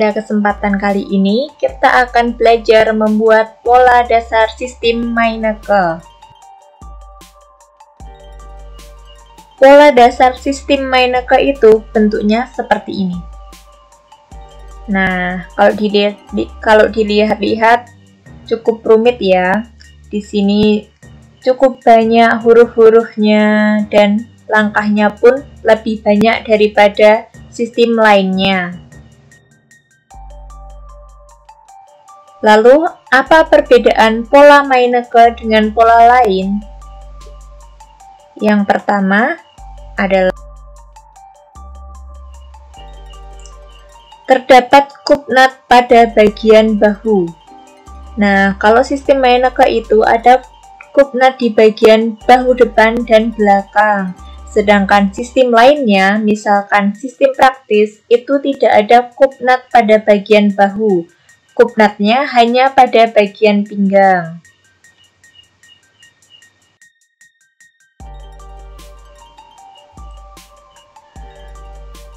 Pada kesempatan kali ini, kita akan belajar membuat pola dasar sistem Meinecke. Pola dasar sistem Meinecke itu bentuknya seperti ini. Nah, kalau dilihat-lihat cukup rumit ya. Di sini cukup banyak huruf-hurufnya dan langkahnya pun lebih banyak daripada sistem lainnya. Lalu, apa perbedaan pola Meinecke dengan pola lain? Yang pertama adalah terdapat kupnat pada bagian bahu. Nah, kalau sistem Meinecke itu ada kupnat di bagian bahu depan dan belakang. Sedangkan sistem lainnya, misalkan sistem praktis, itu tidak ada kupnat pada bagian bahu. Kupnatnya hanya pada bagian pinggang.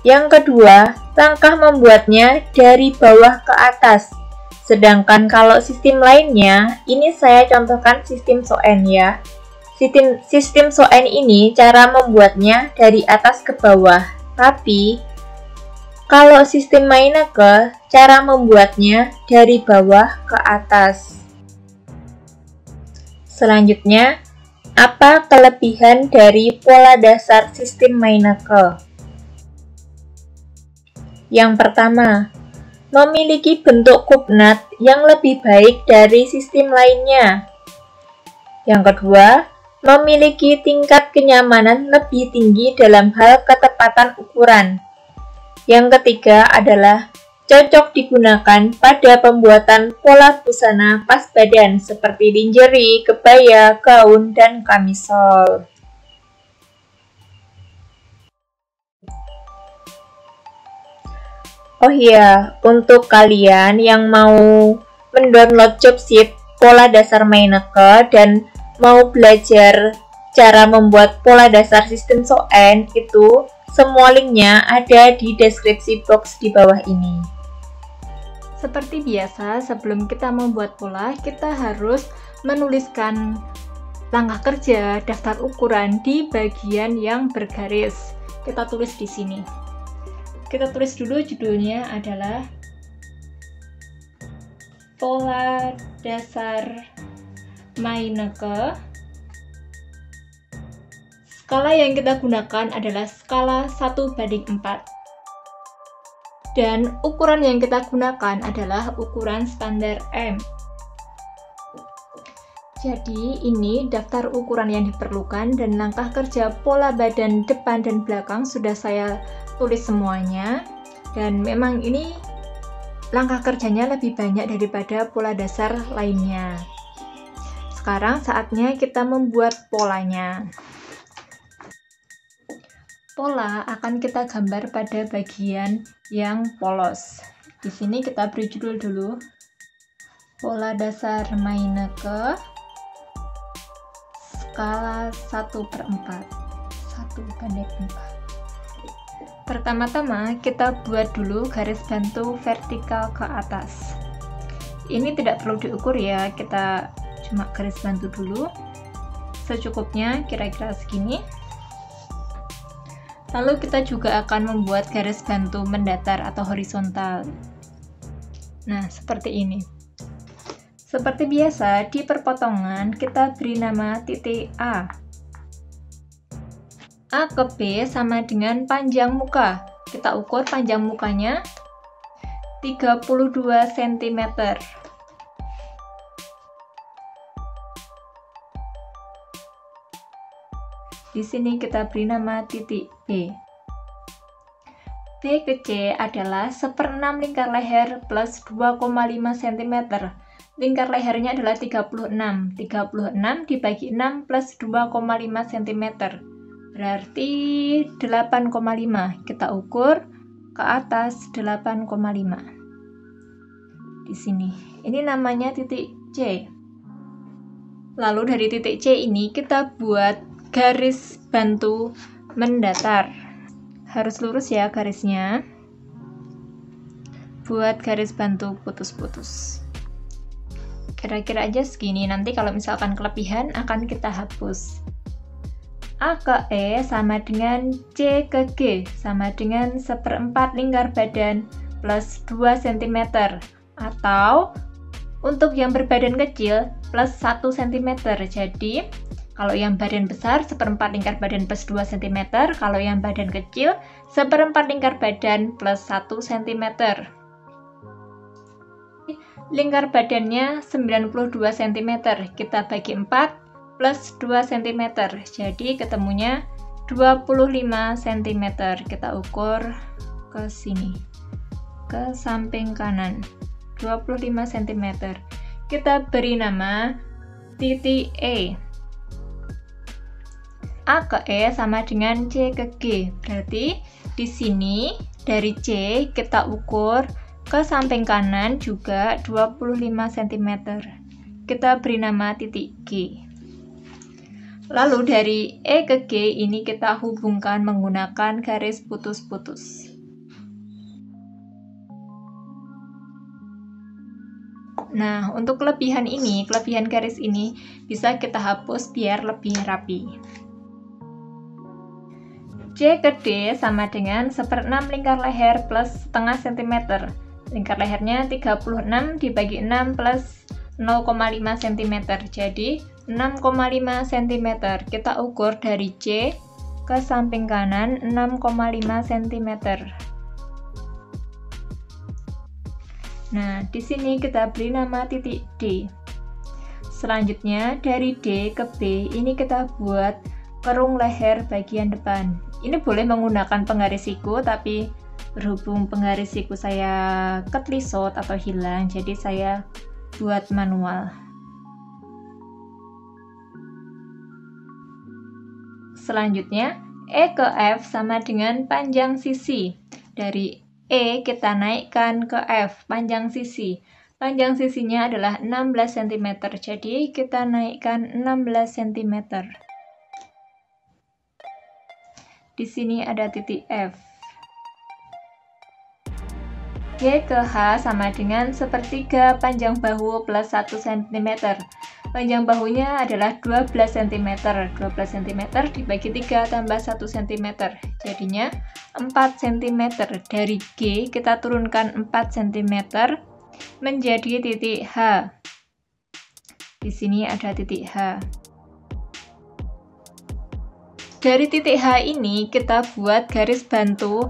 Yang kedua, langkah membuatnya dari bawah ke atas. Sedangkan kalau sistem lainnya, ini saya contohkan sistem Soen ya. Sistem Soen ini cara membuatnya dari atas ke bawah. Tapi kalau sistem Meinecke, cara membuatnya dari bawah ke atas. Selanjutnya, apa kelebihan dari pola dasar sistem Meinecke? Yang pertama, memiliki bentuk kupnat yang lebih baik dari sistem lainnya. Yang kedua, memiliki tingkat kenyamanan lebih tinggi dalam hal ketepatan ukuran. Yang ketiga adalah cocok digunakan pada pembuatan pola busana pas badan seperti lingerie, kebaya, gaun, dan kamisol. Oh iya, untuk kalian yang mau mendownload jobsheet pola dasar Meinecke dan mau belajar cara membuat pola dasar sistem Soen, itu semua linknya ada di deskripsi box di bawah ini. Seperti biasa, sebelum kita membuat pola, kita harus menuliskan langkah kerja, daftar ukuran di bagian yang bergaris. Kita tulis di sini. Kita tulis dulu judulnya adalah Pola Dasar Meinecke. Skala yang kita gunakan adalah skala 1:4. Dan ukuran yang kita gunakan adalah ukuran standar M. Jadi ini daftar ukuran yang diperlukan dan langkah kerja pola badan depan dan belakang sudah saya tulis semuanya. Dan memang ini langkah kerjanya lebih banyak daripada pola dasar lainnya. Sekarang saatnya kita membuat polanya. Pola akan kita gambar pada bagian yang polos. Di sini kita beri judul dulu. Pola dasar Meinecke skala 1/4. 1/4. Pertama-tama kita buat dulu garis bantu vertikal ke atas. Ini tidak perlu diukur ya, kita cuma garis bantu dulu. Secukupnya, kira-kira segini. Lalu kita juga akan membuat garis bantu mendatar atau horizontal. Nah, seperti ini. Seperti biasa, di perpotongan kita beri nama titik A. A ke B sama dengan panjang muka. Kita ukur panjang mukanya 32 cm. Di sini kita beri nama titik B. B ke C adalah 1/6 lingkar leher plus 2,5 cm. Lingkar lehernya adalah 36. 36 dibagi 6 plus 2,5 cm. Berarti 8,5. Kita ukur ke atas 8,5. Di sini. Ini namanya titik C. Lalu dari titik C ini kita buat garis bantu mendatar. Harus lurus ya garisnya. buat garis bantu putus-putus. Kira-kira aja segini, nanti kalau misalkan kelebihan akan kita hapus. A ke E sama dengan C ke G sama dengan 1/4 lingkar badan plus 2 cm, atau untuk yang berbadan kecil plus 1 cm. Jadi kalau yang badan besar 1/4 lingkar badan plus 2 cm, kalau yang badan kecil 1/4 lingkar badan plus 1 cm. Lingkar badannya 92 cm, kita bagi 4 plus 2 cm, jadi ketemunya 25 cm. Kita ukur ke sini, ke samping kanan, 25 cm. Kita beri nama titik E. A ke E sama dengan C ke G, berarti di sini dari C kita ukur ke samping kanan juga 25 cm. Kita beri nama titik G. Lalu dari E ke G ini kita hubungkan menggunakan garis putus-putus. Nah, untuk kelebihan garis ini bisa kita hapus biar lebih rapi. C ke D sama dengan 1/6 lingkar leher plus setengah cm. Lingkar lehernya 36 dibagi 6 plus 0,5 cm, jadi 6,5 cm. Kita ukur dari C ke samping kanan 6,5 cm. Nah, di sini kita beri nama titik D. Selanjutnya dari D ke B ini kita buat kerung leher bagian depan. Ini boleh menggunakan penggaris siku, tapi berhubung penggaris siku saya ketlisot atau hilang, jadi saya buat manual. Selanjutnya E ke F sama dengan panjang sisi. Dari E kita naikkan ke F, panjang sisi. Panjang sisinya adalah 16 cm, jadi kita naikkan 16 cm. Di sini ada titik F. G ke H sama dengan 1/3 panjang bahu plus 1 cm. Panjang bahunya adalah 12 cm. 12 cm dibagi 3 tambah 1 cm. Jadinya 4 cm. Dari G kita turunkan 4 cm menjadi titik H. Di sini ada titik H. Dari titik H ini kita buat garis bantu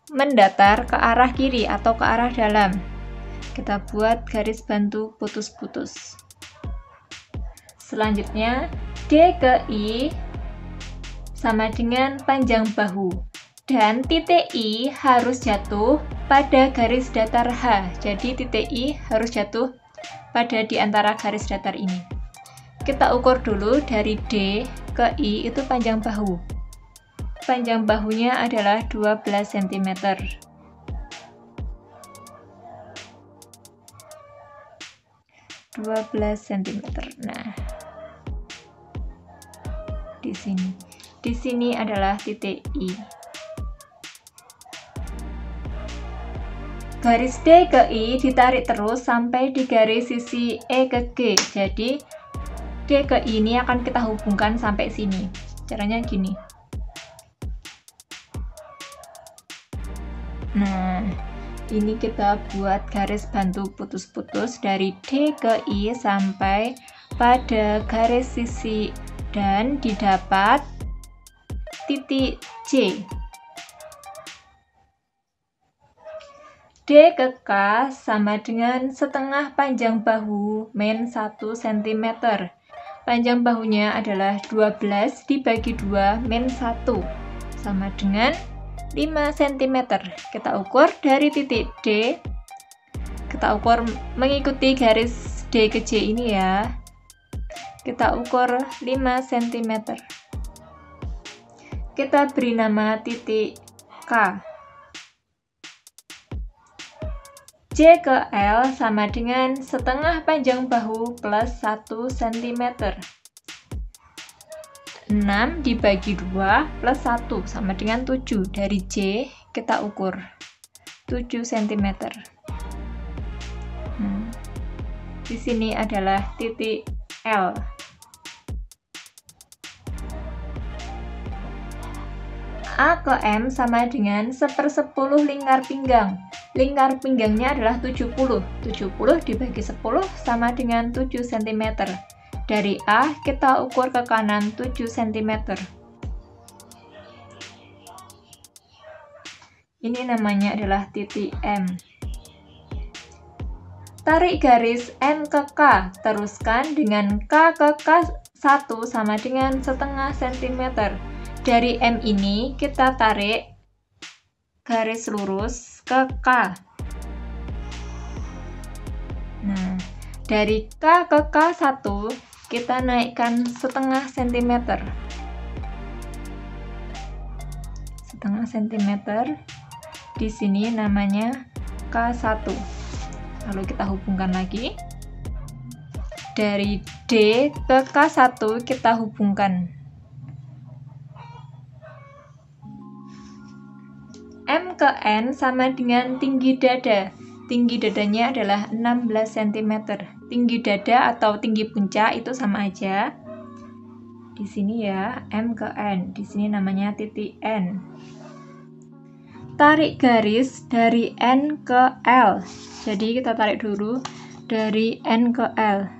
mendatar ke arah kiri atau ke arah dalam. Kita buat garis bantu putus-putus. Selanjutnya D ke I sama dengan panjang bahu, dan titik I harus jatuh pada garis datar H. Jadi titik I harus jatuh pada di antara garis datar ini. Kita ukur dulu dari D ke I itu panjang bahu. Panjang bahunya adalah 12 cm. Nah, di sini adalah titik I. Garis D ke I ditarik terus sampai di garis sisi E ke G. Jadi D ke I ini akan kita hubungkan sampai sini. Caranya gini. Nah, ini kita buat garis bantu putus-putus dari D ke I sampai pada garis sisi dan didapat titik C. D ke K sama dengan setengah panjang bahu min 1 cm. Panjang bahunya adalah 12 dibagi 2 min 1 sama dengan 5 cm. Kita ukur dari titik D. Kita ukur mengikuti garis D ke C ini ya. Kita ukur 5 cm. Kita beri nama titik K. J ke L sama dengan setengah panjang bahu plus 1 cm. 6 dibagi 2 plus 1 sama dengan 7. Dari J kita ukur. 7 cm. Di sini adalah titik L. A ke M sama dengan 1/10 lingkar pinggang. Lingkar pinggangnya adalah 70. 70 dibagi 10 sama dengan 7 cm. Dari A kita ukur ke kanan 7 cm. Ini namanya adalah titik M. Tarik garis M ke K, teruskan dengan K ke K1 sama dengan setengah cm. Dari M ini kita tarik garis lurus ke K. Nah, dari K ke K1 kita naikkan setengah cm. Setengah cm. Di sini namanya K1. Lalu kita hubungkan lagi. Dari D ke K1 kita hubungkan. M ke N sama dengan tinggi dada. Tinggi dadanya adalah 16 cm. Tinggi dada atau tinggi puncak itu sama aja. Di sini ya, M ke N. Di sini namanya titik N. Tarik garis dari N ke L. Jadi kita tarik dulu dari N ke L.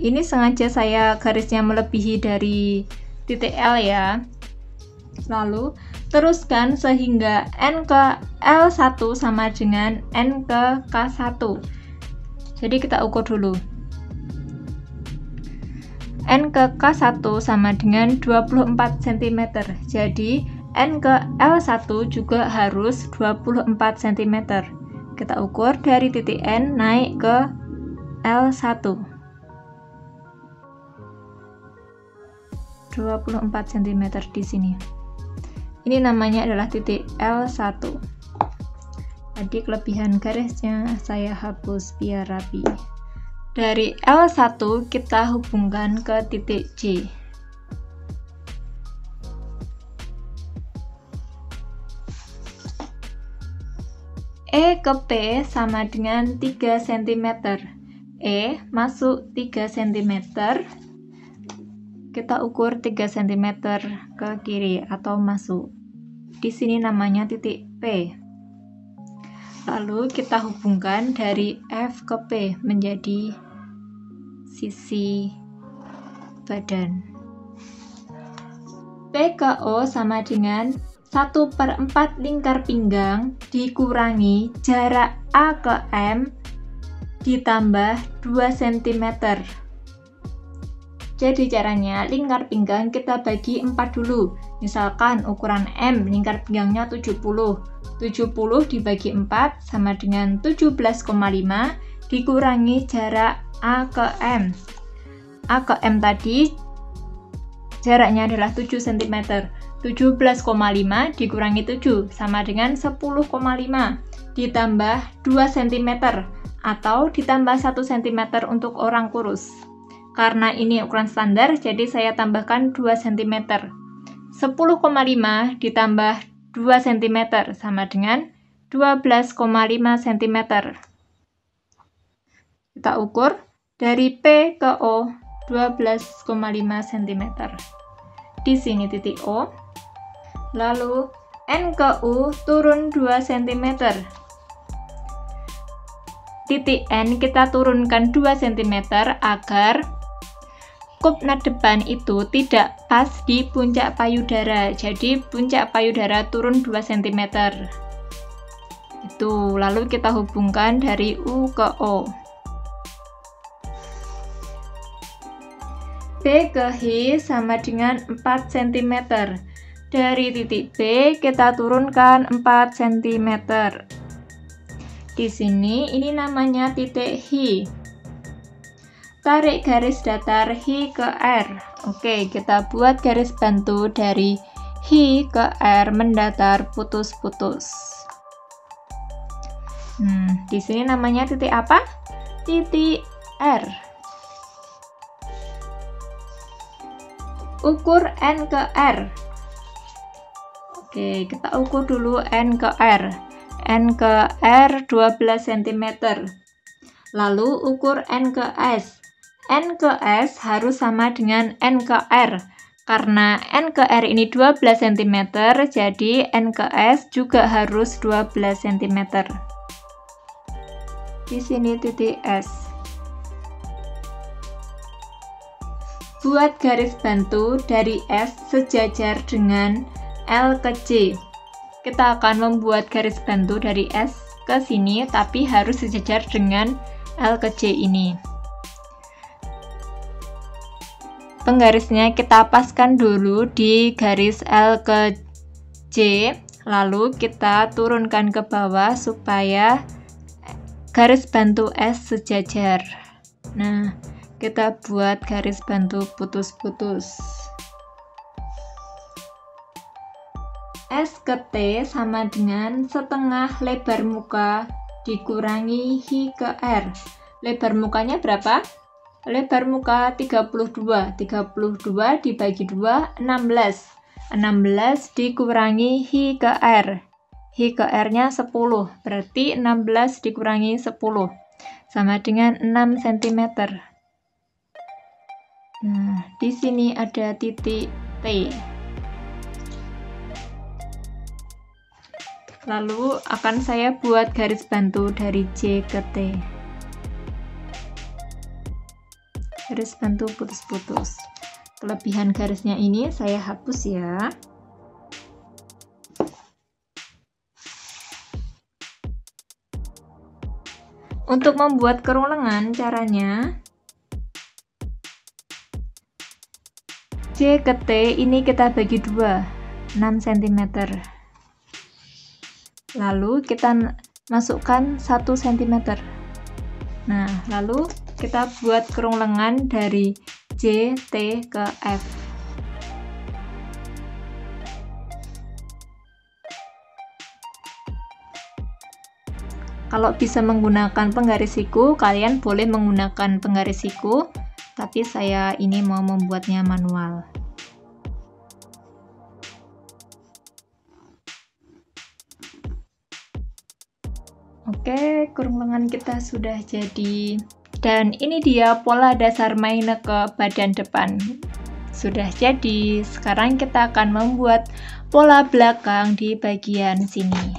Ini sengaja saya garisnya melebihi dari titik L ya. Lalu teruskan sehingga N ke L1 sama dengan N ke K1. Jadi kita ukur dulu. N ke K1 sama dengan 24 cm. Jadi N ke L1 juga harus 24 cm. Kita ukur dari titik N naik ke L1. 24 cm di sini. Ini namanya adalah titik L1. Tadi kelebihan garisnya saya hapus biar rapi. Dari L1 kita hubungkan ke titik J. E ke P sama dengan 3 cm. E masuk 3 cm. Kita ukur 3 cm ke kiri atau masuk. Di sini namanya titik P. Lalu kita hubungkan dari F ke P menjadi sisi badan. P ke O sama dengan 1/4 lingkar pinggang dikurangi jarak A ke M ditambah 2 cm. Jadi caranya lingkar pinggang kita bagi 4 dulu. Misalkan ukuran M lingkar pinggangnya 70. 70 dibagi 4 sama dengan 17,5 dikurangi jarak A ke M. A ke M tadi jaraknya adalah 7 cm. 17,5 dikurangi 7 sama dengan 10,5 ditambah 2 cm atau ditambah 1 cm untuk orang kurus. Karena ini ukuran standar, jadi saya tambahkan 2 cm. 10,5 ditambah 2 cm sama dengan 12,5 cm. Kita ukur dari P ke O 12,5 cm. Di sini titik O. Lalu N ke U turun 2 cm. Titik N kita turunkan 2 cm agar kup nat depan itu tidak pas di puncak payudara. Jadi puncak payudara turun 2 cm. Itu, lalu kita hubungkan dari U ke O. B ke H sama dengan 4 cm. Dari titik B kita turunkan 4 cm. Di sini ini namanya titik H. Tarik garis datar H ke R. Oke, kita buat garis bantu dari H ke R mendatar putus-putus. Di sini namanya titik apa? Titik R. Ukur N ke R. Oke, kita ukur dulu N ke R. N ke R 12 cm. Lalu ukur N ke S. N ke S harus sama dengan N ke R. Karena N ke R ini 12 cm, jadi N ke S juga harus 12 cm. Di sini titik S. Buat garis bantu dari S sejajar dengan L ke C. Kita akan membuat garis bantu dari S ke sini, tapi harus sejajar dengan L ke C ini. Penggarisnya kita paskan dulu di garis L ke C, lalu kita turunkan ke bawah supaya garis bantu S sejajar. Nah, kita buat garis bantu putus-putus. S ke T sama dengan setengah lebar muka dikurangi Hi ke R. Lebar mukanya berapa? Lebar muka 32. 32 dibagi 2, 16. 16 dikurangi Hi ke R. Hi ke R-nya 10. Berarti 16 dikurangi 10. Sama dengan 6 cm. Nah, di sini ada titik T. Lalu akan saya buat garis bantu dari J ke T. Garis bantu putus-putus. Kelebihan garisnya ini saya hapus ya. Untuk membuat kerung lengan caranya, J ke T ini kita bagi 2, 6 cm. Lalu kita masukkan 1 cm. Nah, lalu kita buat kerung lengan dari J, T ke F. Kalau bisa menggunakan penggaris siku, kalian boleh menggunakan penggaris siku, tapi saya ini mau membuatnya manual. Oke, kerung lengan kita sudah jadi. Dan ini dia pola dasar maineke badan depan. Sudah jadi. Sekarang kita akan membuat pola belakang di bagian sini.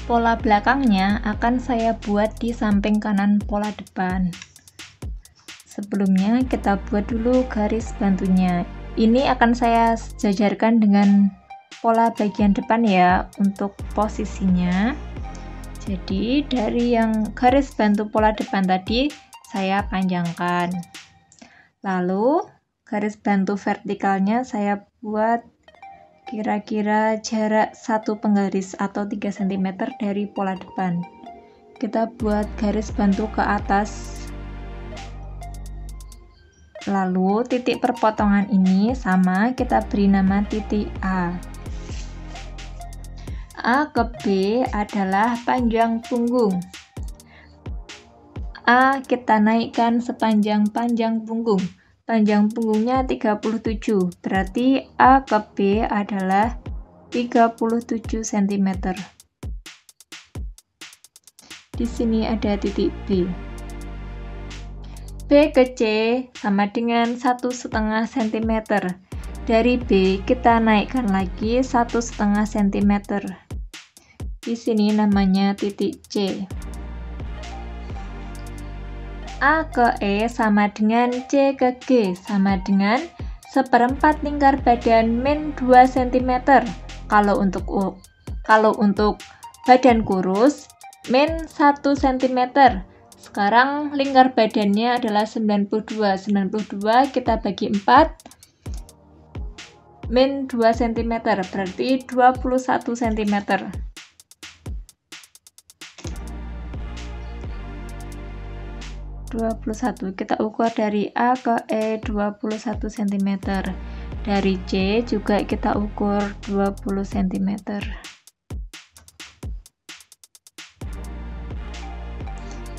Pola belakangnya akan saya buat di samping kanan pola depan. Sebelumnya kita buat dulu garis bantunya. Ini akan saya sejajarkan dengan pola bagian depan ya untuk posisinya. Jadi dari yang garis bantu pola depan tadi saya panjangkan. Lalu garis bantu vertikalnya saya buat kira-kira jarak 1 penggaris atau 3 cm dari pola depan. Kita buat garis bantu ke atas. Lalu titik perpotongan ini sama kita beri nama titik A. A ke B adalah panjang punggung. A kita naikkan sepanjang panjang punggung. Panjang punggungnya 37, berarti A ke B adalah 37 cm. Di sini ada titik B. B ke C sama dengan 1,5 cm. Dari B kita naikkan lagi 1,5 cm. Di sini namanya titik C. A ke E sama dengan C ke G sama dengan 1/4 lingkar badan min 2 cm. Kalau untuk badan kurus min 1 cm. Sekarang lingkar badannya adalah 92. 92 kita bagi 4 min 2 cm berarti 21 cm. Kita ukur dari A ke E 21 cm. Dari C juga kita ukur 20 cm.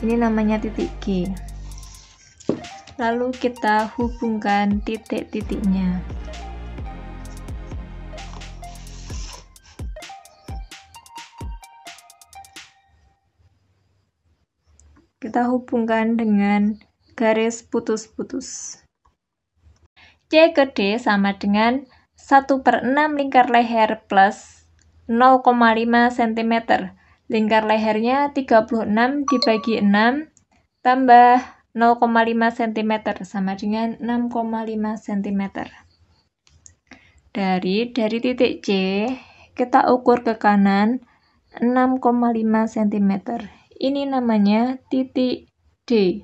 Ini namanya titik G. Lalu kita hubungkan titik-titiknya. kita hubungkan dengan garis putus-putus. C ke D sama dengan 1/6 lingkar leher plus 0,5 cm. Lingkar lehernya 36 dibagi 6 tambah 0,5 cm sama dengan 6,5 cm. Dari titik C, kita ukur ke kanan 6,5 cm. Ini namanya titik D.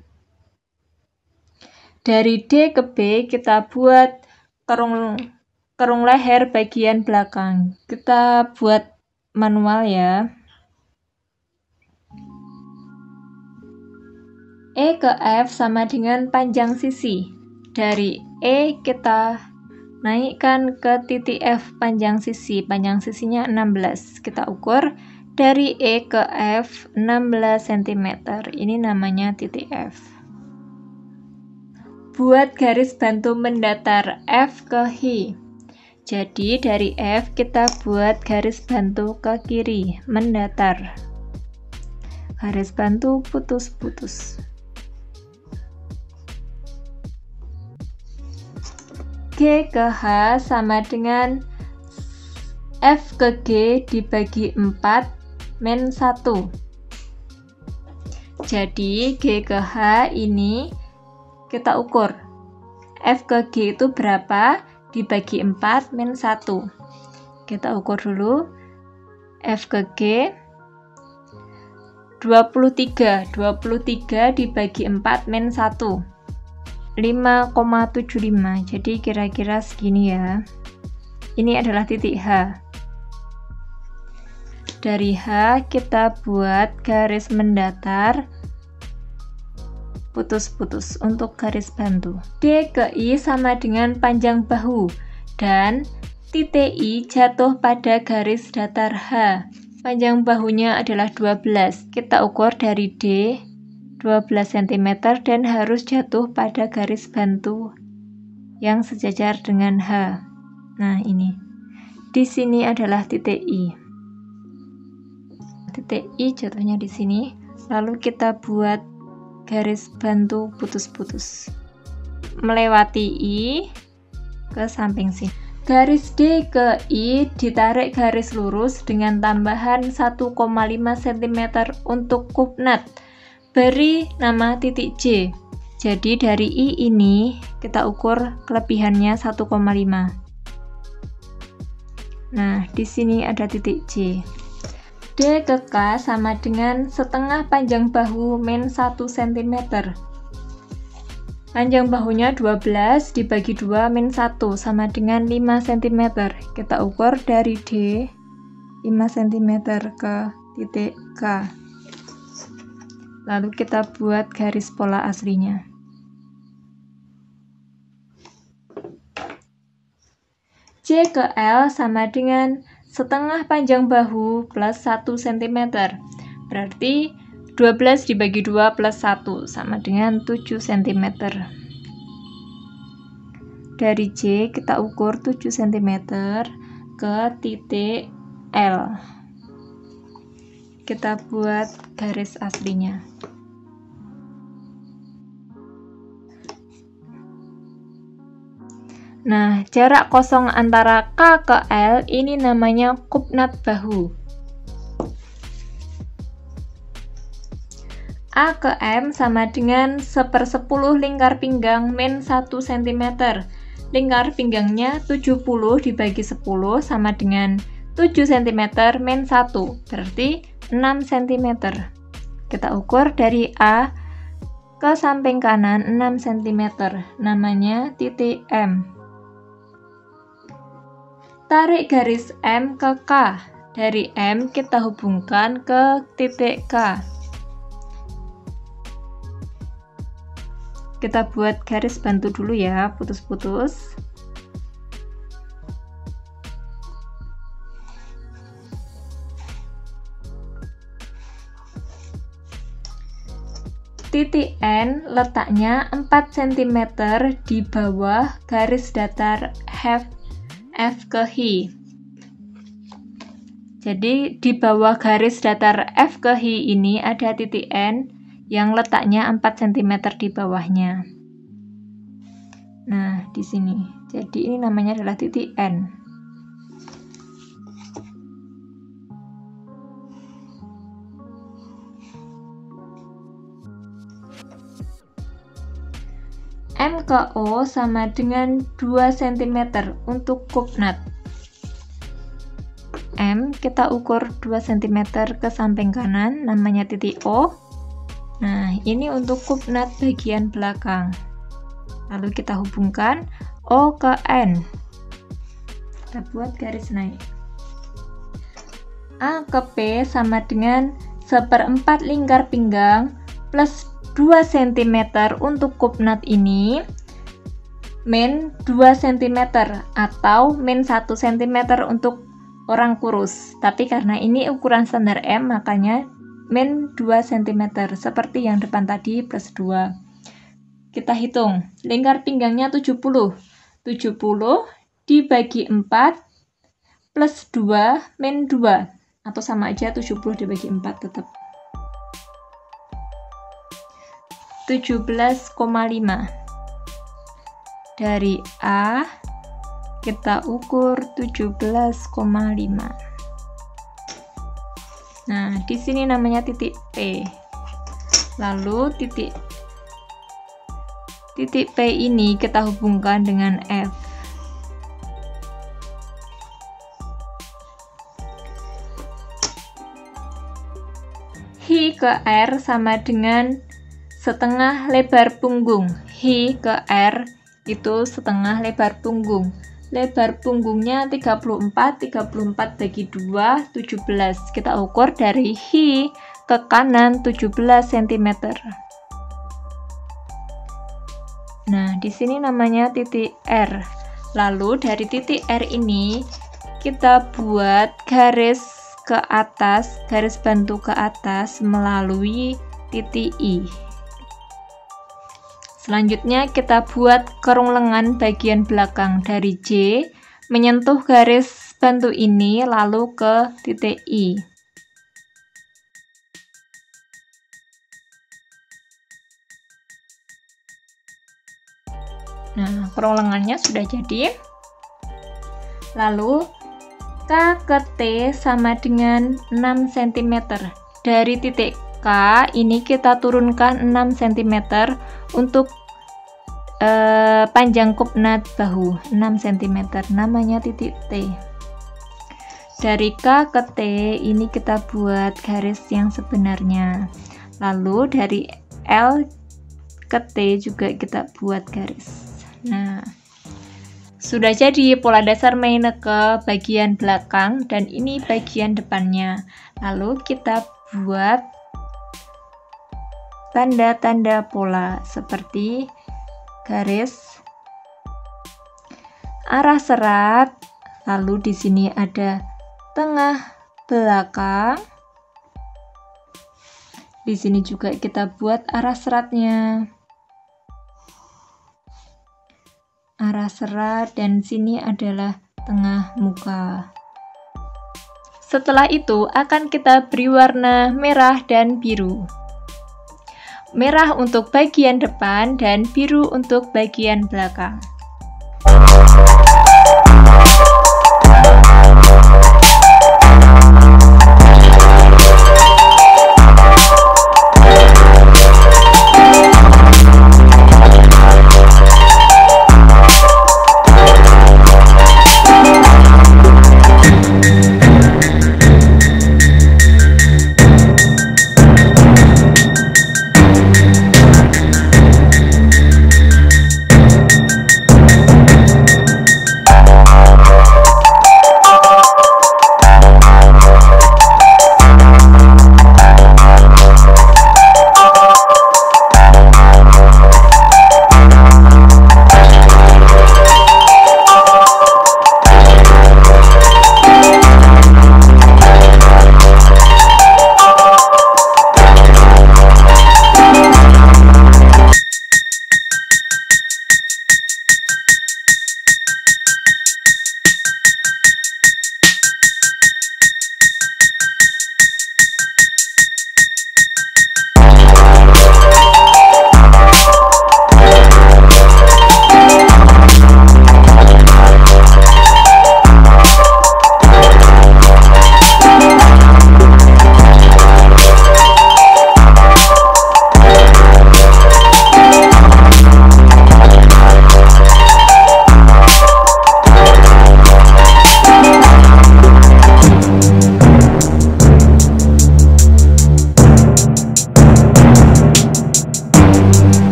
Dari D ke B, kita buat kerung leher bagian belakang. Kita buat manual ya. E ke F sama dengan panjang sisi. Dari E kita naikkan ke titik F panjang sisi. Panjang sisinya 16. Kita ukur dari E ke F 16 cm. Ini namanya titik F. Buat garis bantu mendatar F ke H. Jadi dari F kita buat garis bantu ke kiri, mendatar. Garis bantu putus-putus. G ke H sama dengan F ke G dibagi 4 min 1. Jadi G ke H ini kita ukur. F ke G itu berapa dibagi 4 min 1. Kita ukur dulu. F ke G 23 dibagi 4 min 1. 5,75. Jadi kira-kira segini ya. Ini adalah titik H. Dari H kita buat garis mendatar putus-putus untuk garis bantu. D ke I sama dengan panjang bahu dan titik I jatuh pada garis datar H. Panjang bahunya adalah 12. Kita ukur dari D 12 cm dan harus jatuh pada garis bantu yang sejajar dengan H. Nah, ini. Di sini adalah titik I. Titik I jatuhnya di sini. Lalu kita buat garis bantu putus-putus melewati I ke samping sini. Garis D ke I ditarik garis lurus dengan tambahan 1,5 cm untuk kupnat. Beri nama titik J. Jadi dari I ini kita ukur kelebihannya 1,5. Nah, di sini ada titik J. D ke K sama dengan setengah panjang bahu min 1 cm. Panjang bahunya 12 dibagi 2 min 1 sama dengan 5 cm. Kita ukur dari D 5 cm ke titik K. Lalu kita buat garis pola aslinya. J ke L sama dengan setengah panjang bahu plus 1 cm. Berarti 12 dibagi 2 plus 1 sama dengan 7 cm. Dari J kita ukur 7 cm ke titik L. Kita buat garis aslinya. Nah, jarak kosong antara K ke L ini namanya kupnat bahu. A ke M sama dengan 1/10 lingkar pinggang min 1 cm. Lingkar pinggangnya 70 dibagi 10 sama dengan 7 cm min 1, berarti 6 cm. Kita ukur dari A ke samping kanan 6 cm, namanya titik M. Tarik garis M ke K. Dari M kita hubungkan ke titik K. Kita buat garis bantu dulu ya, putus-putus. Titik N letaknya 4 cm di bawah garis datar F ke H. Jadi di bawah garis datar F ke H ini ada titik N yang letaknya 4 cm di bawahnya. Nah, di sini. Jadi ini namanya adalah titik N. M ke O sama dengan 2 cm untuk kupnat. M kita ukur 2 cm ke samping kanan, namanya titik O. Nah, ini untuk kupnat bagian belakang. Lalu kita hubungkan O ke N. Kita buat garis naik. A ke P sama dengan 1/4 lingkar pinggang plus 2 cm untuk kupnat ini, min 2 cm atau min 1 cm untuk orang kurus. Tapi karena ini ukuran standar M, makanya min 2 cm seperti yang depan tadi plus 2. Kita hitung, lingkar pinggangnya 70. 70 dibagi 4 plus 2 min 2. Atau sama aja 70 dibagi 4 tetap. 17,5. Dari A kita ukur 17,5. Nah, di sini namanya titik P. Lalu titik P ini kita hubungkan dengan F. Hi ke R sama dengan setengah lebar punggung. Hi ke R itu setengah lebar punggung. Lebar punggungnya 34 bagi 2, 17. Kita ukur dari hi ke kanan 17 cm. Nah, di sini namanya titik R. Lalu dari titik R ini kita buat garis ke atas, garis bantu ke atas melalui titik I. Selanjutnya kita buat kerung lengan bagian belakang dari J, menyentuh garis bantu ini lalu ke titik I. Nah, kerung lengannya sudah jadi. Lalu K ke T sama dengan 6 cm. Dari titik K ini kita turunkan 6 cm untuk panjang kupnat bahu 6 cm, namanya titik T. Dari K ke T ini kita buat garis yang sebenarnya. Lalu dari L ke T juga kita buat garis. Nah, sudah jadi pola dasar Meineke bagian belakang dan ini bagian depannya. Lalu kita buat tanda-tanda pola seperti garis arah serat, lalu di sini ada tengah belakang. Di sini juga kita buat arah seratnya. Arah serat dan sini adalah tengah muka. Setelah itu akan kita beri warna merah dan biru. Merah untuk bagian depan dan biru untuk bagian belakang.